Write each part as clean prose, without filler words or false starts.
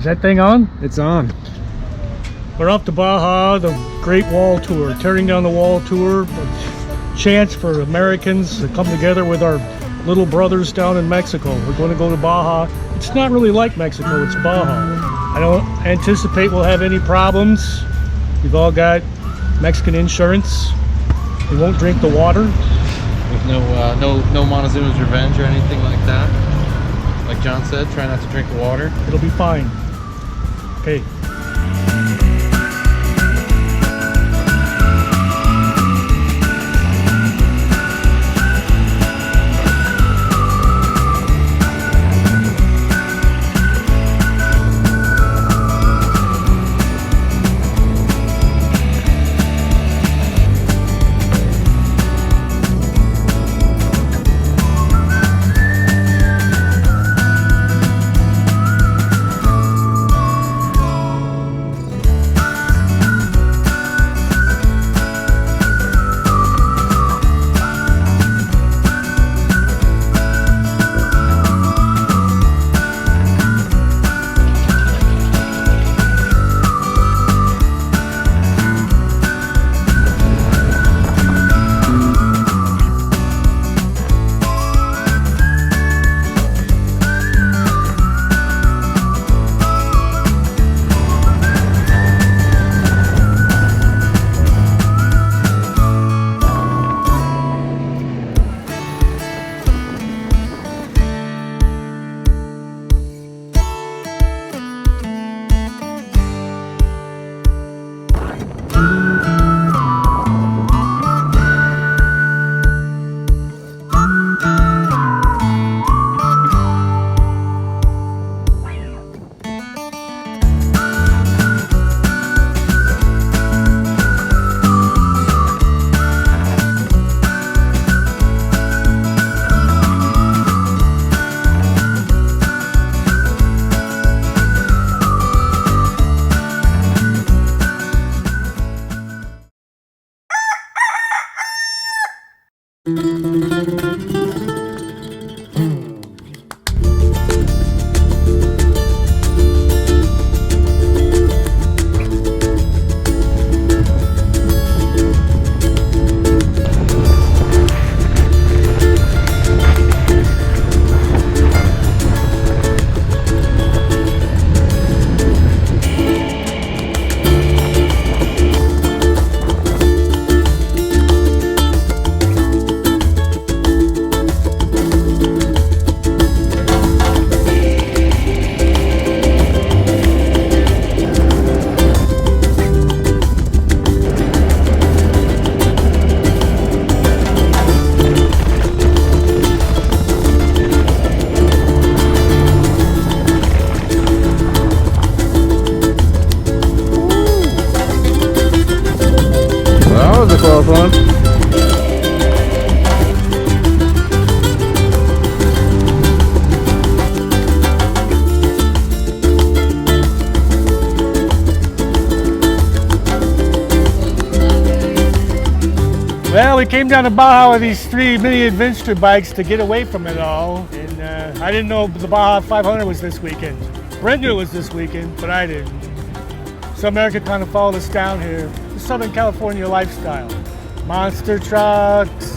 that thing on? It's on. We're off to Baja, the Great Wall Tour, tearing down the wall tour. A chance for Americans to come together with our little brothers down in Mexico. We're going to go to Baja. It's not really like Mexico, it's Baja. I don't anticipate we'll have any problems. We've all got Mexican insurance. We won't drink the water. With no Montezuma's Revenge or anything like that. Like John said, try not to drink the water. It'll be fine. Okay. One. Well, we came down to Baja with these 3 mini adventure bikes to get away from it all. And I didn't know the Baja 500 was this weekend. Brent knew it was this weekend, but I didn't. So America kind of followed us down here. The Southern California lifestyle. Monster trucks.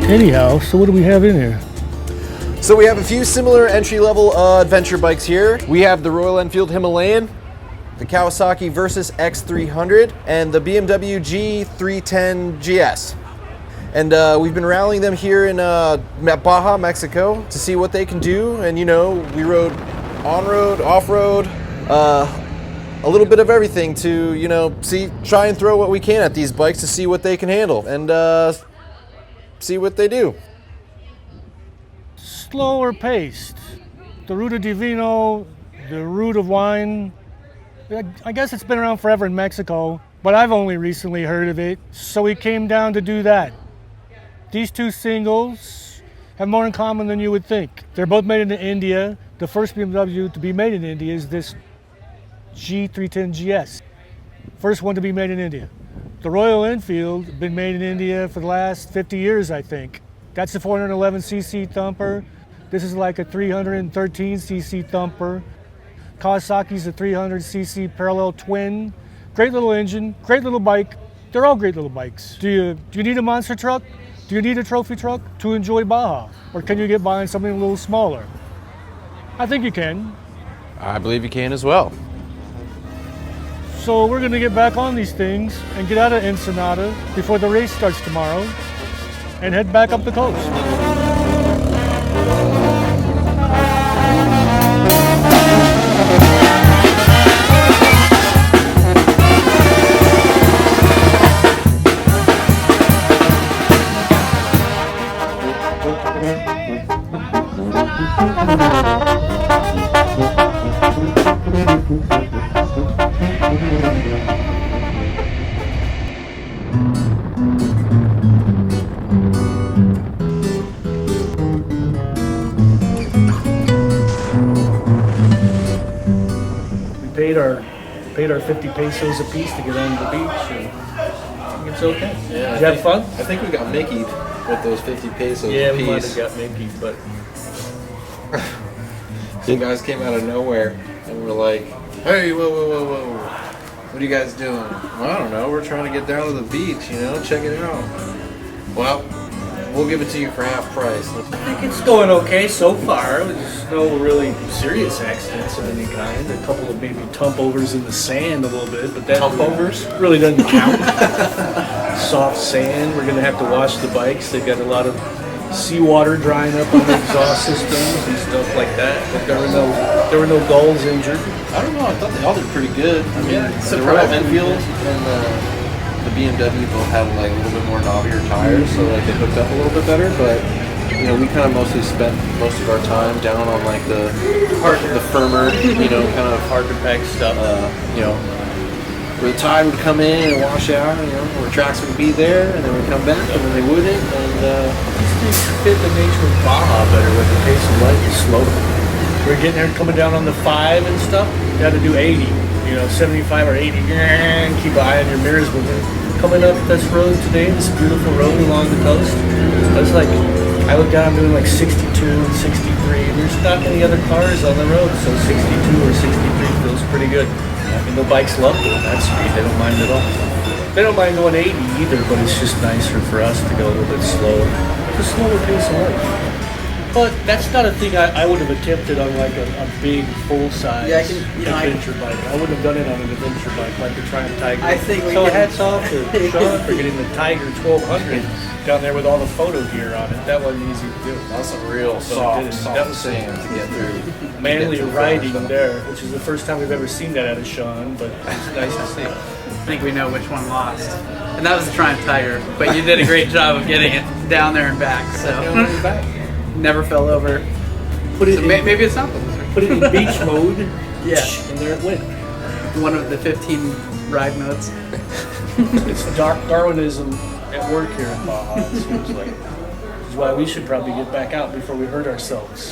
Anyhow, so what do we have in here? So we have a few similar entry-level adventure bikes here. We have the Royal Enfield Himalayan, the Kawasaki Versys-X 300, and the BMW G310GS. And we've been rallying them here in Baja, Mexico to see what they can do. And you know, we rode on-road, off-road, a little bit of everything to, you know, try and throw what we can at these bikes to see what they can handle and see what they do. Slower paced. The Ruta Divino, the root of wine. I guess it's been around forever in Mexico, but I've only recently heard of it, so we came down to do that. These two singles have more in common than you would think. They're both made in India. The first BMW to be made in India is this G310GS. First one to be made in India. The Royal Enfield has been made in India for the last 50 years, I think. That's a 411cc thumper. This is like a 313cc thumper. Kawasaki's a 300cc parallel twin. Great little engine, great little bike. They're all great little bikes. Do you need a monster truck? Do you need a trophy truck to enjoy Baja? Or can you get by on something a little smaller? I think you can. I believe you can as well. So we're gonna get back on these things and get out of Ensenada before the race starts tomorrow and head back up the coast. Paid our 50 pesos a piece to get on the beach, and I think it's okay. Yeah, Did you have fun? I think we got Mickey'd with those 50 pesos Yeah, a we might piece. have got Mickey, but Some guys came out of nowhere and were like, "Hey, whoa. What are you guys doing?" "Well, I don't know. We're trying to get down to the beach, check it out." "Well, we'll give it to you for half price." I think it's going okay so far. There's no really serious accidents of any kind. A couple of maybe tump overs in the sand a little bit, but that Tump overs? really doesn't count. Soft sand. We're gonna have to wash the bikes. They've got a lot of seawater drying up on the exhaust systems and stuff like that. But there were no gulls injured. I don't know. I thought they all did pretty good. I mean, the Royal Enfield and the BMW both have like a little bit more knobbier tires, so like they hooked up a little bit better. But we kind of mostly spent most of our time down on like the firmer, kind of Hard to pack stuff. where the tide would come in and wash out, where tracks would be there, and then we'd come back, and then they wouldn't, and These things fit the nature of Baja better with the pace of life is slow. We're getting there, coming down on the 5 and stuff. You got to do 80, 75 or 80. Keep an eye on your mirrors when we're coming up this road today, this beautiful road along the coast. It's like, I look down, I'm doing like 62 and 63, and there's not many other cars on the road, so 62 or 63 feels pretty good. And the bikes love doing that speed, they don't mind at all. They don't mind going 80 either, but it's just nicer for us to go a little bit slower. It's a slower pace of life. But that's not a thing I would have attempted on like a big full-size adventure bike. I wouldn't have done it on an adventure bike like the Triumph Tiger. I think we so can- hats off to Sean for getting the Tiger 1200 down there with all the photo gear on it. That wasn't easy to do. that was some real That soft was sand to get through. Manly Get through riding stuff. there, which is the first time we've ever seen that out of Sean, but it's nice to see. I think we know which one lost. And that was the Triumph Tiger. But you did a great job of getting it down there and back. So never fell over. Put it So in, maybe it's not the put it in beach mode, Yeah. and there it went. one of the 15 ride modes. It's Darwinism at work here in Baja, it seems like. Which is why we should probably get back out before we hurt ourselves.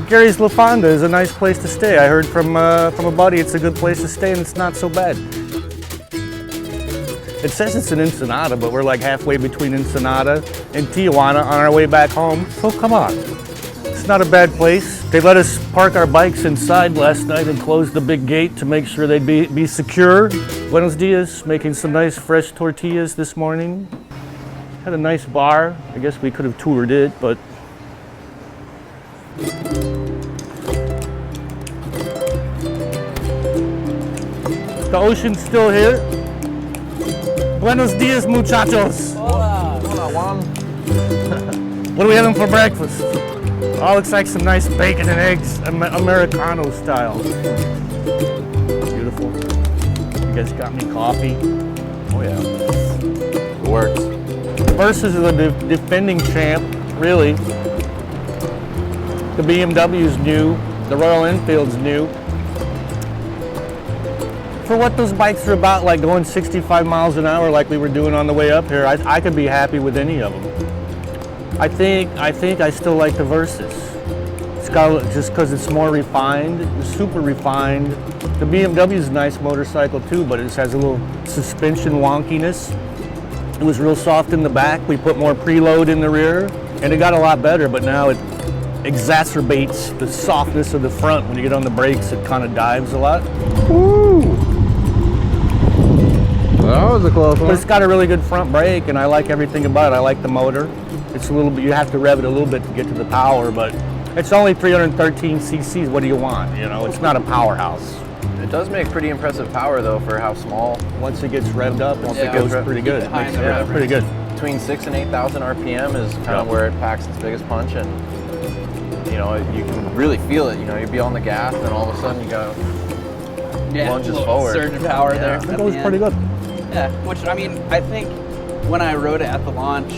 Gary's La Fonda is a nice place to stay. I heard from a buddy it's a good place to stay and it's not so bad. It says it's in Ensenada, but we're like halfway between Ensenada and Tijuana on our way back home. So come on, it's not a bad place. They let us park our bikes inside last night and close the big gate to make sure they'd be secure. Buenos dias, making some nice fresh tortillas this morning. Had a nice bar. I guess we could have toured it, but the ocean's still here. Buenos dias, muchachos. Hola, Juan. What are we having for breakfast? Oh, looks like some nice bacon and eggs, Americano style. Beautiful. You guys got me coffee? Oh yeah. It works. Versys is the defending champ. really. The BMW's new, the Royal Enfield's new. For what those bikes are about, like going 65 miles an hour like we were doing on the way up here, I could be happy with any of them. I think I still like the Versys. It's got, just because it's more refined, it's super refined. The BMW is a nice motorcycle too, but it just has a little suspension wonkiness. It was real soft in the back. We put more preload in the rear, and it got a lot better, but now it exacerbates the softness of the front. When you get on the brakes, it kind of dives a lot. Woo! That was a close But one. it's got a really good front brake, and I like everything about it. I like the motor. It's a little bit, you have to rev it a little bit to get to the power, but it's only 313 cc's. What do you want? You know, it's not a powerhouse. It does make pretty impressive power though for how small. Once it gets revved up, it goes pretty good. High in the Yeah, rev pretty good. Between 6,000 and 8,000 RPM is kind of where it packs its biggest punch, and you know you can really feel it. You know, you'd be on the gas, and then all of a sudden you go lunges a little forward. surge of power there. It at goes the pretty end. good. Yeah, which I mean, I think when I rode it at the launch,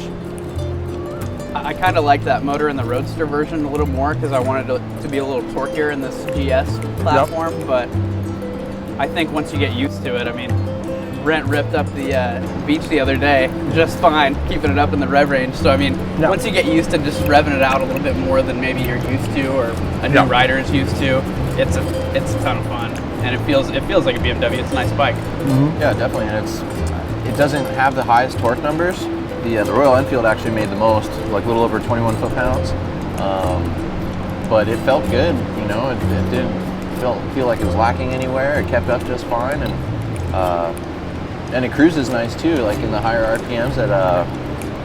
I kind of liked that motor in the Roadster version a little more because I wanted to be a little torquier in this GS platform. But I think once you get used to it, I mean, Brent ripped up the beach the other day just fine, keeping it up in the rev range. So I mean, once you get used to just revving it out a little bit more than maybe you're used to or a new rider is used to, it's a ton of fun, and it feels like a BMW. It's a nice bike. Yeah, definitely, and it doesn't have the highest torque numbers. The Royal Enfield actually made the most, like a little over 21 foot-pounds, but it felt good. You know, it didn't feel like it was lacking anywhere. It kept up just fine, and it cruises nice too, like in the higher RPMs at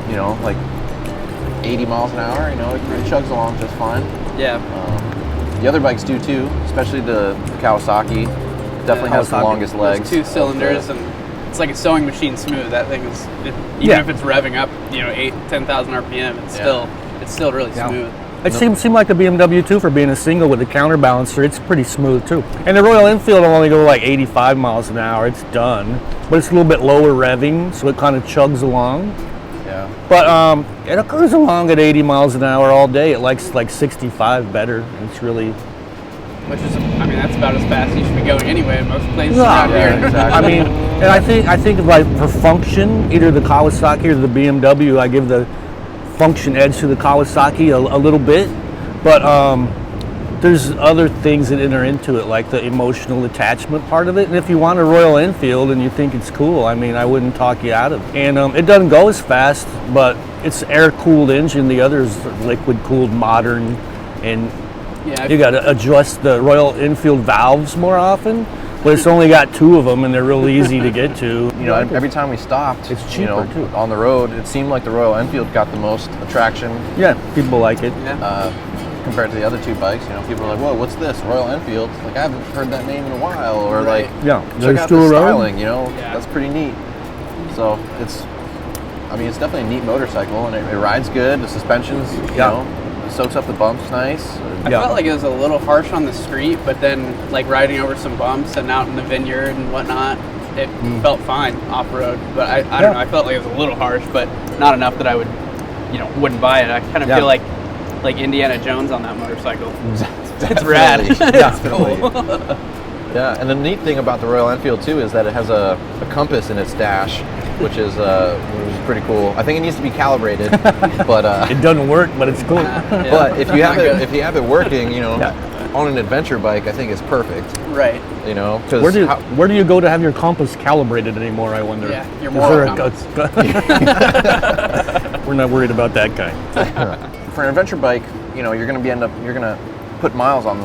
you know, like 80 miles an hour. You know, it chugs along just fine. Yeah. The other bikes do too, especially the Kawasaki. Definitely has the longest legs. 2 cylinders, and it's like a sewing machine smooth. That thing is, even if it's revving up, you know, 10,000 RPM, it's still really smooth. It seemed like the BMW too, for being a single with a counterbalancer. It's pretty smooth too. And the Royal Enfield will only go like 85 miles an hour. It's done, but it's a little bit lower revving, so it kind of chugs along. Yeah. But it'll cruise along at 80 miles an hour all day. It likes like 65 better, and it's really. Which is, I mean, that's about as fast as you should be going anyway in most places around here. Exactly. I mean, and I think like for function, either the Kawasaki or the BMW, I give the function edge to the Kawasaki a little bit, but there's other things that enter into it, like the emotional attachment part of it. And if you want a Royal Enfield and you think it's cool, I mean, I wouldn't talk you out of it. And it doesn't go as fast, but it's air-cooled engine. The other's liquid-cooled, modern, and you got to adjust the Royal Enfield valves more often. But it's only got 2 of them, and they're real easy to get to. You know, every time we stopped, it's cheaper too. On the road, it seemed like the Royal Enfield got the most attraction. Yeah, people like it. Compared to the other 2 bikes, you know, people are like, "Whoa, what's this? Royal Enfield?" Like, I haven't heard that name in a while, or like, check out the styling. You know, that's pretty neat. So it's definitely a neat motorcycle, and it rides good. The suspension's, you know, it soaks up the bumps nice. I felt like it was a little harsh on the street, but then like riding over some bumps and out in the vineyard and whatnot, it felt fine off-road. But I don't know, I felt like it was a little harsh, but not enough that I would, you know, wouldn't buy it. I kind of feel like Indiana Jones on that motorcycle. It's rad. It's cool. Yeah, and the neat thing about the Royal Enfield too is that it has a compass in its dash, which is pretty cool. I think it needs to be calibrated, but it doesn't work, but it's cool. But if you have it working, you know, on an adventure bike, I think it's perfect. Right. You know, where do you go to have your compass calibrated anymore? I wonder. Yeah, your moral compass. We're not worried about that guy. For an adventure bike, you know, you're gonna put miles on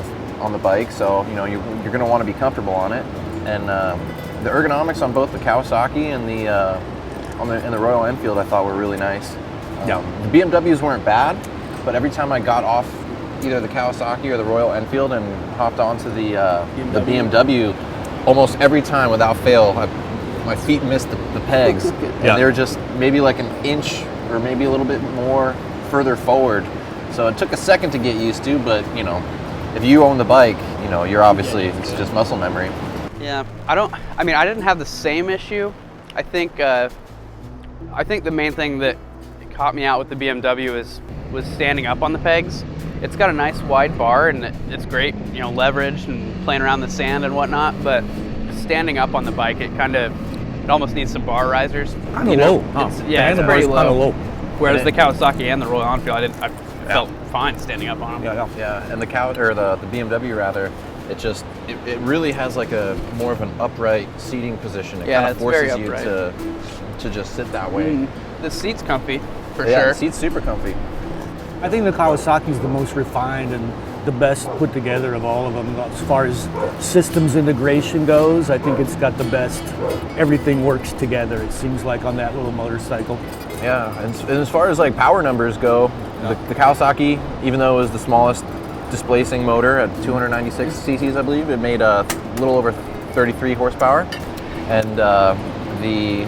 the bike, so you know you're gonna want to be comfortable on it, and the ergonomics on both the Kawasaki and the Royal Enfield I thought were really nice. The BMWs weren't bad, but every time I got off either the Kawasaki or the Royal Enfield and hopped onto the BMW, almost every time without fail, my feet missed the pegs, and they were just maybe like an inch or maybe a little bit more further forward. So it took a second to get used to, but you know, if you own the bike, you know, you're obviously, it's just muscle memory. Yeah, I didn't have the same issue. I think the main thing that caught me out with the BMW is was standing up on the pegs. It's got a nice wide bar, and it's great, you know, leverage and playing around the sand and whatnot, but standing up on the bike, it almost needs some bar risers. Kind of low. It's pretty kind of low. Whereas the Kawasaki and the Royal Enfield, I felt fine standing up on them. Yeah, and the BMW rather, it really has like a more of an upright seating position. It kind of forces you to just sit that way. The seat's comfy, for Yeah, sure. the seat's super comfy. I think the Kawasaki's the most refined and the best put together of all of them. As far as systems integration goes, I think it's got the best. Everything works together, it seems like, on that little motorcycle. Yeah, and as far as like power numbers go, the Kawasaki, even though it was the smallest displacing motor at 296 cc's, I believe, it made a little over 33 horsepower, and the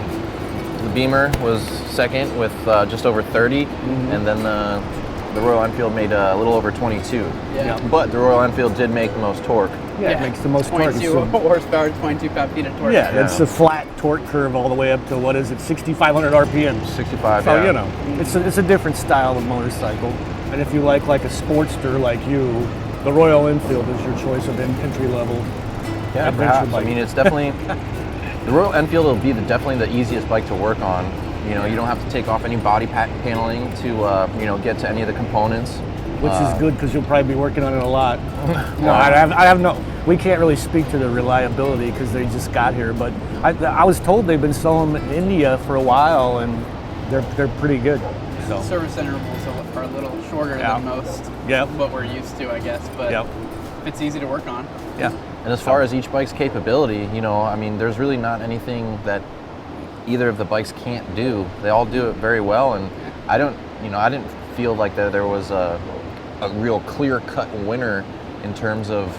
Beamer was second with just over 30, and then the Royal Enfield made a little over 22. Yeah. But the Royal Enfield did make the most torque. Yeah, it makes the most torque. 22 horsepower, 22 pound-feet of torque. Yeah, it's a flat torque curve all the way up to, what is it, 6,500 RPM. 65, So, yeah. you know, it's a different style of motorcycle. And if you like a sportster like you, the Royal Enfield is your choice of entry level Yeah, adventure perhaps. bike. I mean, it's definitely, the Royal Enfield will be definitely the easiest bike to work on. You know, you don't have to take off any body paneling to, you know, get to any of the components. Which is good because you'll probably be working on it a lot. No, I have no. We can't really speak to the reliability because they just got here. But I was told they've been selling them in India for a while, and they're pretty good. So. Service intervals are a little shorter than most. What we're used to, I guess. But it's easy to work on. Yeah. And as far as each bike's capability, you know, I mean, there's really not anything that either of the bikes can't do. They all do it very well, and I didn't feel like there was a real clear-cut winner in terms of,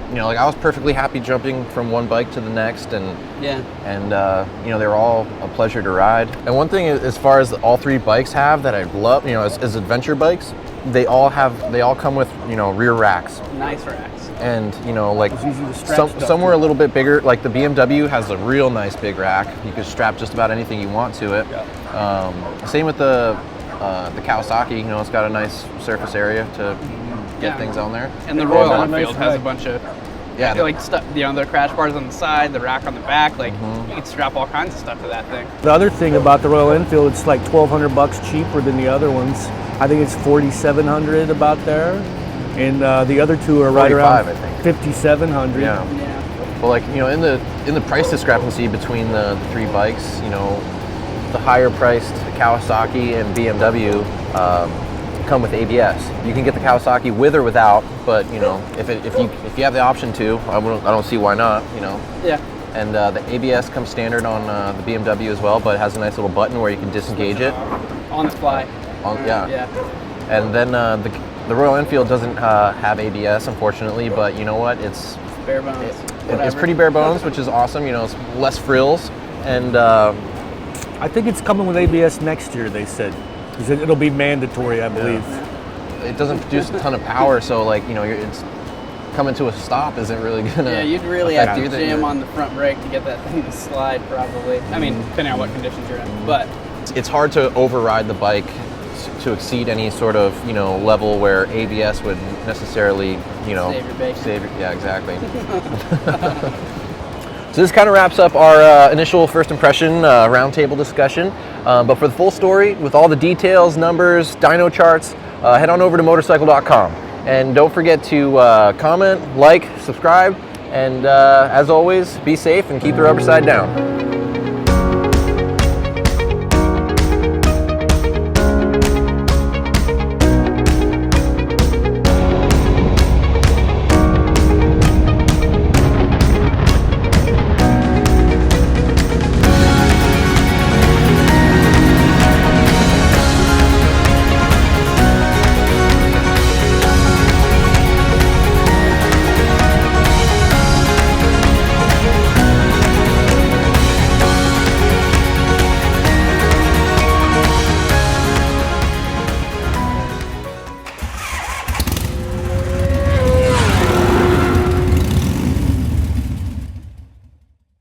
you know, like I was perfectly happy jumping from one bike to the next, and you know, they were all a pleasure to ride. And one thing as far as all three bikes have that I love, you know, as adventure bikes, they all come with, you know, rear racks. Nice racks. And, you know, like some were a little bit bigger. Like the BMW has a real nice big rack. You can strap just about anything you want to it. Same with the Kawasaki. You know, it's got a nice surface area to get things on there. And the Royal Enfield has a bunch of like stuff. You know, the crash bars on the side, the rack on the back. Like you can strap all kinds of stuff to that thing. The other thing about the Royal Enfield, it's like $1,200 cheaper than the other ones. I think it's $4,700 about there. And the other two are right around I think. $5,700. Yeah. Well, like, you know, in the price discrepancy between the three bikes, you know, the higher priced Kawasaki and BMW come with ABS. You can get the Kawasaki with or without, but you know, if you have the option to, I don't see why not. You know. Yeah. And the ABS comes standard on the BMW as well, but it has a nice little button where you can disengage it on the fly. Yeah. And then the Royal Enfield doesn't have ABS, unfortunately, but you know what? It's bare bones. It's pretty bare bones, which is awesome. You know, it's less frills, and I think it's coming with ABS next year, they said, because it'll be mandatory, I believe. It doesn't produce a ton of power, so like, you know, it's coming to a stop isn't really gonna. Yeah, you'd really have to affect jam on the front brake to get that thing to slide, probably. I mean, depending on what conditions you're in, but it's hard to override the bike to exceed any sort of, you know, level where ABS would necessarily, you know, save your bacon. Yeah, exactly. So this kind of wraps up our initial first impression roundtable discussion. But for the full story, with all the details, numbers, dyno charts, head on over to Motorcycle.com. And don't forget to comment, like, subscribe, and as always, be safe and keep the rubber side down.